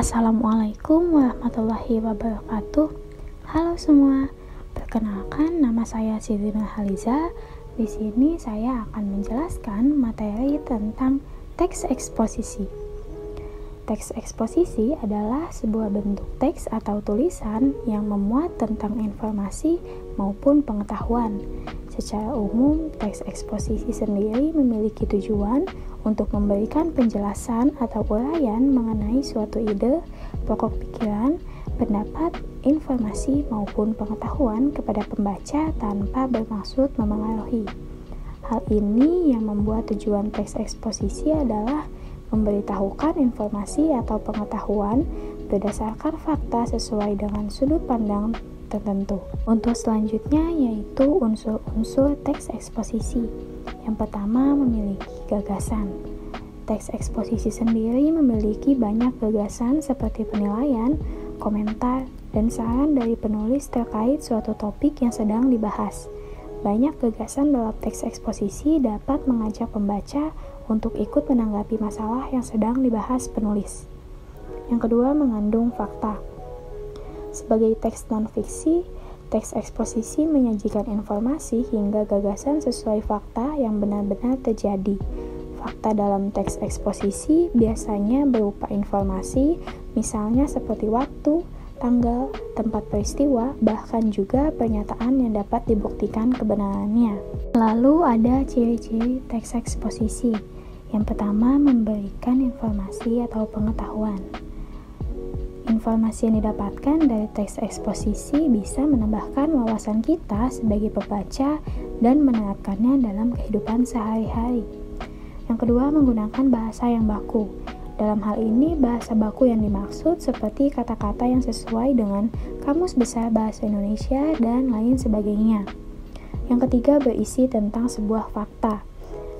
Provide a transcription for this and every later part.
Assalamualaikum warahmatullahi wabarakatuh. Halo semua, perkenalkan nama saya Siti Nurhaliza. Di sini saya akan menjelaskan materi tentang teks eksposisi. Teks eksposisi adalah sebuah bentuk teks atau tulisan yang memuat tentang informasi maupun pengetahuan. Secara umum, teks eksposisi sendiri memiliki tujuan untuk memberikan penjelasan atau uraian mengenai suatu ide, pokok pikiran, pendapat, informasi maupun pengetahuan kepada pembaca tanpa bermaksud memengaruhi. Hal ini yang membuat tujuan teks eksposisi adalah memberitahukan informasi atau pengetahuan berdasarkan fakta sesuai dengan sudut pandang tertentu. Untuk selanjutnya yaitu unsur-unsur teks eksposisi. Yang pertama, memiliki gagasan. Teks eksposisi sendiri memiliki banyak gagasan seperti penilaian, komentar, dan saran dari penulis terkait suatu topik yang sedang dibahas. Banyak gagasan dalam teks eksposisi dapat mengajak pembaca untuk ikut menanggapi masalah yang sedang dibahas penulis. Yang kedua, mengandung fakta. Sebagai teks non-fiksi, teks eksposisi menyajikan informasi hingga gagasan sesuai fakta yang benar-benar terjadi. Fakta dalam teks eksposisi biasanya berupa informasi, misalnya seperti waktu, tanggal, tempat peristiwa, bahkan juga pernyataan yang dapat dibuktikan kebenarannya. Lalu ada ciri-ciri teks eksposisi. Yang pertama, memberikan informasi atau pengetahuan. Informasi yang didapatkan dari teks eksposisi bisa menambahkan wawasan kita sebagai pembaca dan menerapkannya dalam kehidupan sehari-hari. Yang kedua, menggunakan bahasa yang baku. Dalam hal ini, bahasa baku yang dimaksud seperti kata-kata yang sesuai dengan Kamus Besar Bahasa Indonesia dan lain sebagainya. Yang ketiga, berisi tentang sebuah fakta.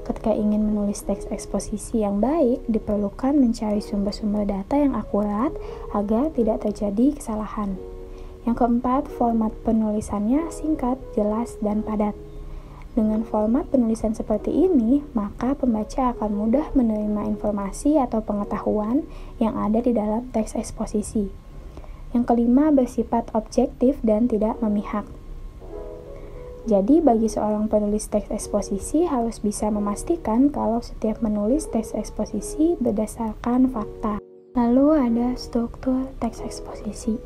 Ketika ingin menulis teks eksposisi yang baik, diperlukan mencari sumber-sumber data yang akurat agar tidak terjadi kesalahan. Yang keempat, format penulisannya singkat, jelas, dan padat. Dengan format penulisan seperti ini, maka pembaca akan mudah menerima informasi atau pengetahuan yang ada di dalam teks eksposisi. Yang kelima, bersifat objektif dan tidak memihak. Jadi, bagi seorang penulis teks eksposisi harus bisa memastikan kalau setiap menulis teks eksposisi berdasarkan fakta. Lalu ada struktur teks eksposisi.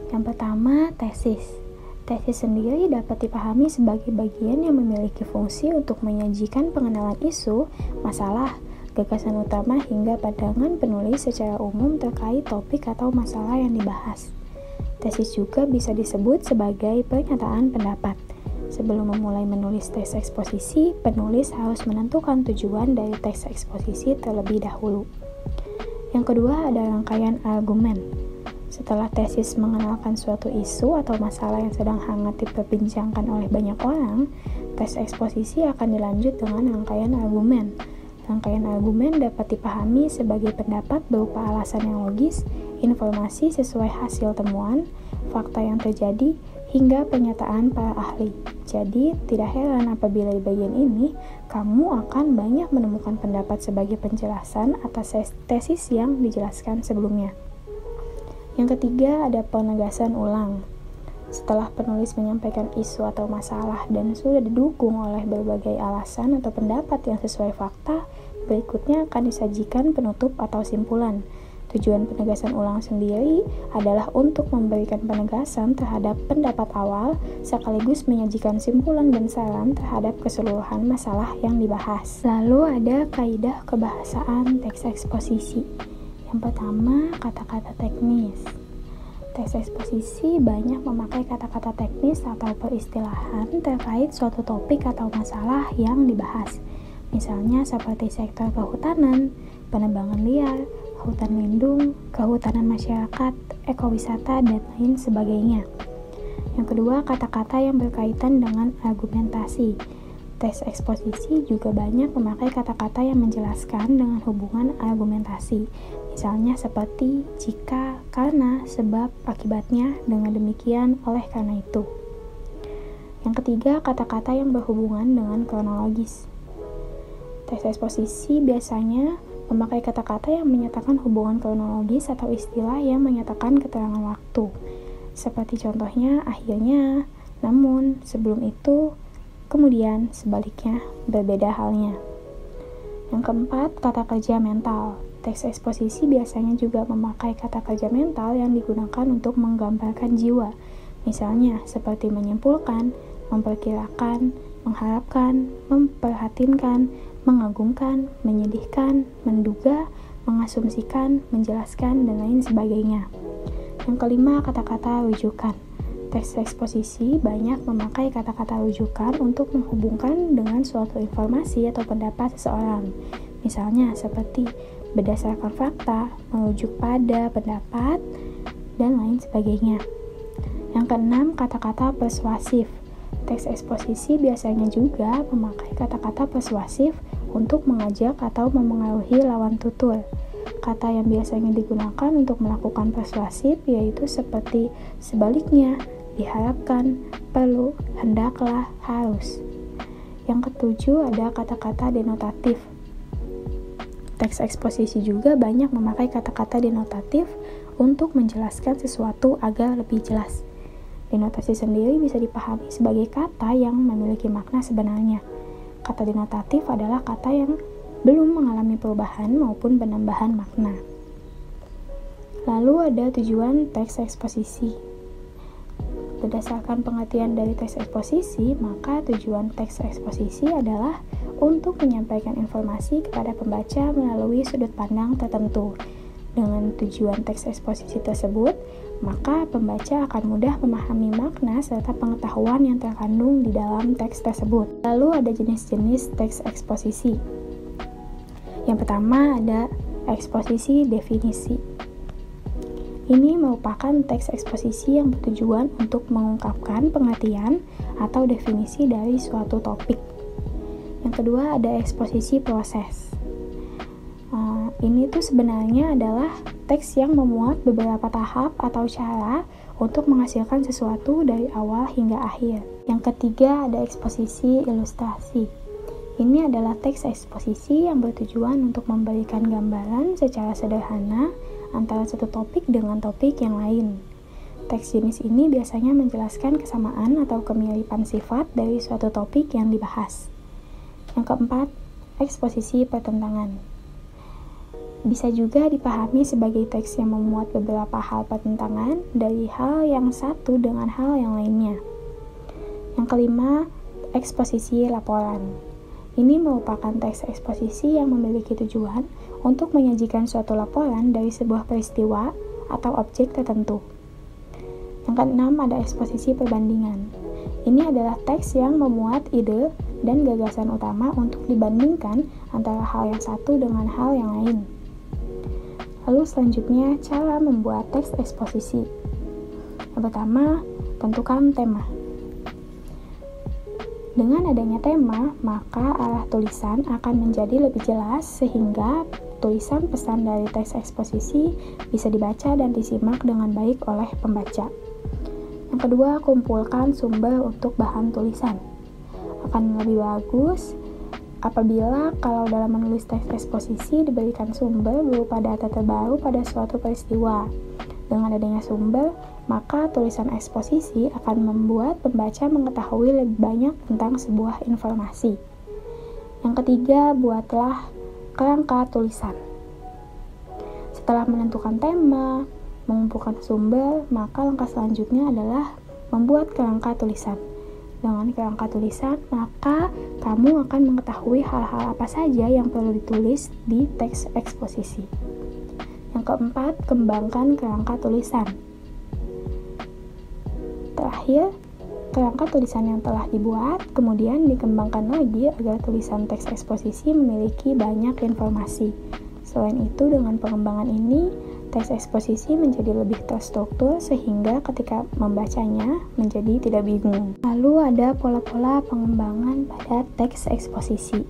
Yang pertama, tesis. Tesis sendiri dapat dipahami sebagai bagian yang memiliki fungsi untuk menyajikan pengenalan isu, masalah, gagasan utama hingga pandangan penulis secara umum terkait topik atau masalah yang dibahas. Tesis juga bisa disebut sebagai pernyataan pendapat. Sebelum memulai menulis teks eksposisi, penulis harus menentukan tujuan dari teks eksposisi terlebih dahulu. Yang kedua ada rangkaian argumen. Setelah tesis mengenalkan suatu isu atau masalah yang sedang hangat diperbincangkan oleh banyak orang, teks eksposisi akan dilanjut dengan rangkaian argumen. Rangkaian argumen dapat dipahami sebagai pendapat berupa alasan yang logis, informasi sesuai hasil temuan, fakta yang terjadi, hingga pernyataan para ahli. Jadi, tidak heran apabila di bagian ini, kamu akan banyak menemukan pendapat sebagai penjelasan atas tesis yang dijelaskan sebelumnya. Yang ketiga, ada penegasan ulang. Setelah penulis menyampaikan isu atau masalah dan sudah didukung oleh berbagai alasan atau pendapat yang sesuai fakta, berikutnya akan disajikan penutup atau simpulan. Tujuan penegasan ulang sendiri adalah untuk memberikan penegasan terhadap pendapat awal, sekaligus menyajikan simpulan dan saran terhadap keseluruhan masalah yang dibahas. Lalu ada kaidah kebahasaan teks eksposisi. Yang pertama, kata-kata teknis. Teks eksposisi banyak memakai kata-kata teknis atau peristilahan terkait suatu topik atau masalah yang dibahas. Misalnya seperti sektor kehutanan, penebangan liar, hutan lindung, kehutanan masyarakat, ekowisata, dan lain sebagainya. Yang kedua, kata-kata yang berkaitan dengan argumentasi. Teks eksposisi juga banyak memakai kata-kata yang menjelaskan dengan hubungan argumentasi. Misalnya seperti jika, karena, sebab, akibatnya, dengan demikian, oleh karena itu. Yang ketiga, kata-kata yang berhubungan dengan kronologis. Teks eksposisi biasanya memakai kata-kata yang menyatakan hubungan kronologis atau istilah yang menyatakan keterangan waktu. Seperti contohnya akhirnya, namun, sebelum itu, kemudian, sebaliknya, berbeda halnya. Yang keempat, kata kerja mental. Teks eksposisi biasanya juga memakai kata kerja mental yang digunakan untuk menggambarkan jiwa. Misalnya, seperti menyimpulkan, memperkirakan, mengharapkan, memperhatinkan, mengagumkan, menyedihkan, menduga, mengasumsikan, menjelaskan, dan lain sebagainya. Yang kelima, kata-kata rujukan. Teks eksposisi banyak memakai kata-kata rujukan untuk menghubungkan dengan suatu informasi atau pendapat seseorang. Misalnya, seperti berdasarkan fakta, merujuk pada pendapat, dan lain sebagainya. Yang keenam, kata-kata persuasif. Teks eksposisi biasanya juga memakai kata-kata persuasif untuk mengajak atau memengaruhi lawan tutur. Kata yang biasanya digunakan untuk melakukan persuasif yaitu seperti sebaliknya, diharapkan, perlu, hendaklah, harus. Yang ketujuh ada kata-kata denotatif. Teks eksposisi juga banyak memakai kata-kata denotatif untuk menjelaskan sesuatu agar lebih jelas. Denotasi sendiri bisa dipahami sebagai kata yang memiliki makna sebenarnya. Kata denotatif adalah kata yang belum mengalami perubahan maupun penambahan makna. Lalu ada tujuan teks eksposisi. Berdasarkan pengertian dari teks eksposisi, maka tujuan teks eksposisi adalah untuk menyampaikan informasi kepada pembaca melalui sudut pandang tertentu. Dengan tujuan teks eksposisi tersebut, maka pembaca akan mudah memahami makna serta pengetahuan yang terkandung di dalam teks tersebut. Lalu ada jenis-jenis teks eksposisi. Yang pertama ada eksposisi definisi. Ini merupakan teks eksposisi yang bertujuan untuk mengungkapkan pengertian atau definisi dari suatu topik. Yang kedua ada eksposisi proses. Ini tuh sebenarnya adalah teks yang memuat beberapa tahap atau cara untuk menghasilkan sesuatu dari awal hingga akhir. Yang ketiga ada eksposisi ilustrasi. Ini adalah teks eksposisi yang bertujuan untuk memberikan gambaran secara sederhana antara satu topik dengan topik yang lain. Teks jenis ini biasanya menjelaskan kesamaan atau kemiripan sifat dari suatu topik yang dibahas. Yang keempat, eksposisi pertentangan. Bisa juga dipahami sebagai teks yang memuat beberapa hal pertentangan dari hal yang satu dengan hal yang lainnya. Yang kelima, eksposisi laporan. Ini merupakan teks eksposisi yang memiliki tujuan untuk menyajikan suatu laporan dari sebuah peristiwa atau objek tertentu. Yang keenam ada eksposisi perbandingan. Ini adalah teks yang memuat ide dan gagasan utama untuk dibandingkan antara hal yang satu dengan hal yang lain. Lalu selanjutnya cara membuat teks eksposisi. Yang pertama, tentukan tema. Dengan adanya tema, maka arah tulisan akan menjadi lebih jelas sehingga tulisan pesan dari teks eksposisi bisa dibaca dan disimak dengan baik oleh pembaca. Yang kedua, kumpulkan sumber untuk bahan tulisan. Akan lebih bagus apabila kalau dalam menulis teks eksposisi diberikan sumber berupa data terbaru pada suatu peristiwa. Dengan adanya sumber, maka tulisan eksposisi akan membuat pembaca mengetahui lebih banyak tentang sebuah informasi. Yang ketiga, buatlah kerangka tulisan. Setelah menentukan tema, mengumpulkan sumber, maka langkah selanjutnya adalah membuat kerangka tulisan. Dengan kerangka tulisan, maka kamu akan mengetahui hal-hal apa saja yang perlu ditulis di teks eksposisi. Yang keempat, kembangkan kerangka tulisan. Terakhir, kerangka tulisan yang telah dibuat kemudian dikembangkan lagi agar tulisan teks eksposisi memiliki banyak informasi. Selain itu, dengan pengembangan ini, teks eksposisi menjadi lebih terstruktur sehingga ketika membacanya menjadi tidak bingung. Lalu ada pola-pola pengembangan pada teks eksposisi.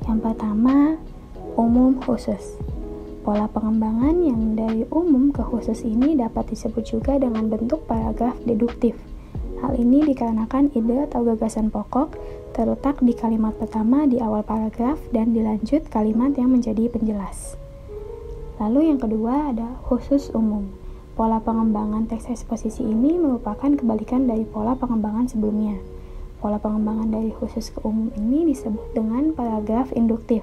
Yang pertama, umum khusus. Pola pengembangan yang dari umum ke khusus ini dapat disebut juga dengan bentuk paragraf deduktif. Hal ini dikarenakan ide atau gagasan pokok terletak di kalimat pertama di awal paragraf dan dilanjut kalimat yang menjadi penjelas. Lalu yang kedua ada khusus umum. Pola pengembangan teks eksposisi ini merupakan kebalikan dari pola pengembangan sebelumnya. Pola pengembangan dari khusus ke umum ini disebut dengan paragraf induktif,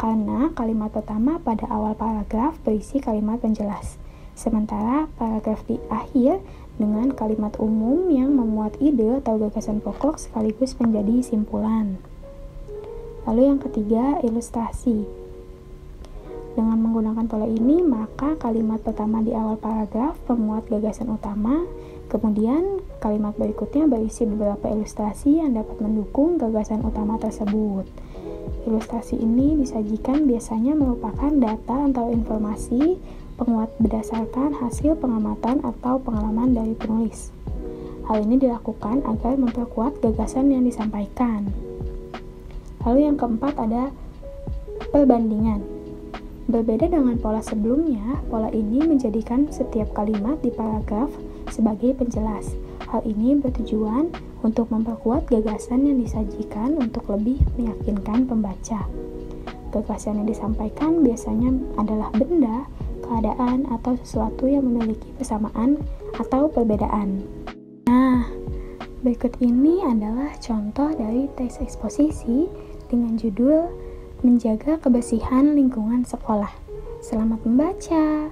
karena kalimat pertama pada awal paragraf berisi kalimat penjelas, sementara paragraf di akhir dengan kalimat umum yang memuat ide atau gagasan pokok sekaligus menjadi simpulan. Lalu yang ketiga, ilustrasi. Dengan menggunakan pola ini, maka kalimat pertama di awal paragraf memuat gagasan utama, kemudian kalimat berikutnya berisi beberapa ilustrasi yang dapat mendukung gagasan utama tersebut. Ilustrasi ini disajikan biasanya merupakan data atau informasi penguat berdasarkan hasil pengamatan atau pengalaman dari penulis. Hal ini dilakukan agar memperkuat gagasan yang disampaikan. Lalu yang keempat ada perbandingan. Berbeda dengan pola sebelumnya, pola ini menjadikan setiap kalimat di paragraf sebagai penjelas. Hal ini bertujuan untuk memperkuat gagasan yang disajikan untuk lebih meyakinkan pembaca. Gagasan yang disampaikan biasanya adalah benda, keadaan, atau sesuatu yang memiliki persamaan atau perbedaan. Nah, berikut ini adalah contoh dari teks eksposisi dengan judul Menjaga Kebersihan Lingkungan Sekolah. Selamat membaca.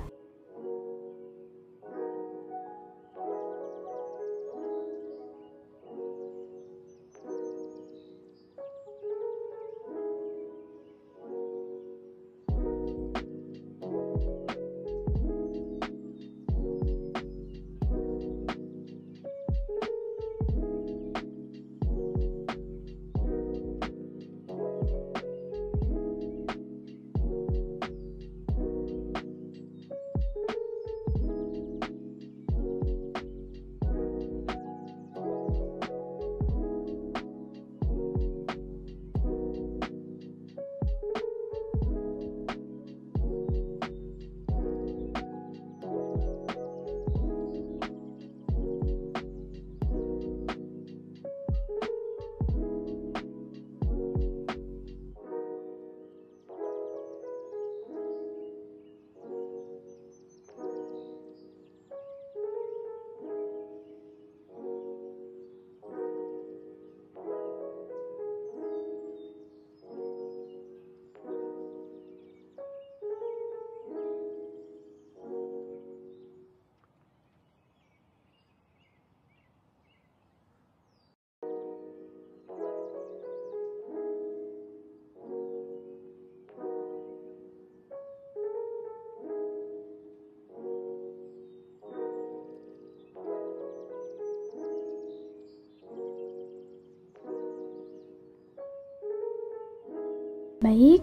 Baik,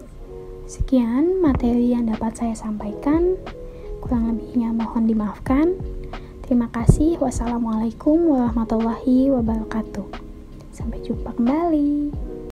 sekian materi yang dapat saya sampaikan. Kurang lebihnya mohon dimaafkan. Terima kasih. Wassalamualaikum warahmatullahi wabarakatuh. Sampai jumpa kembali.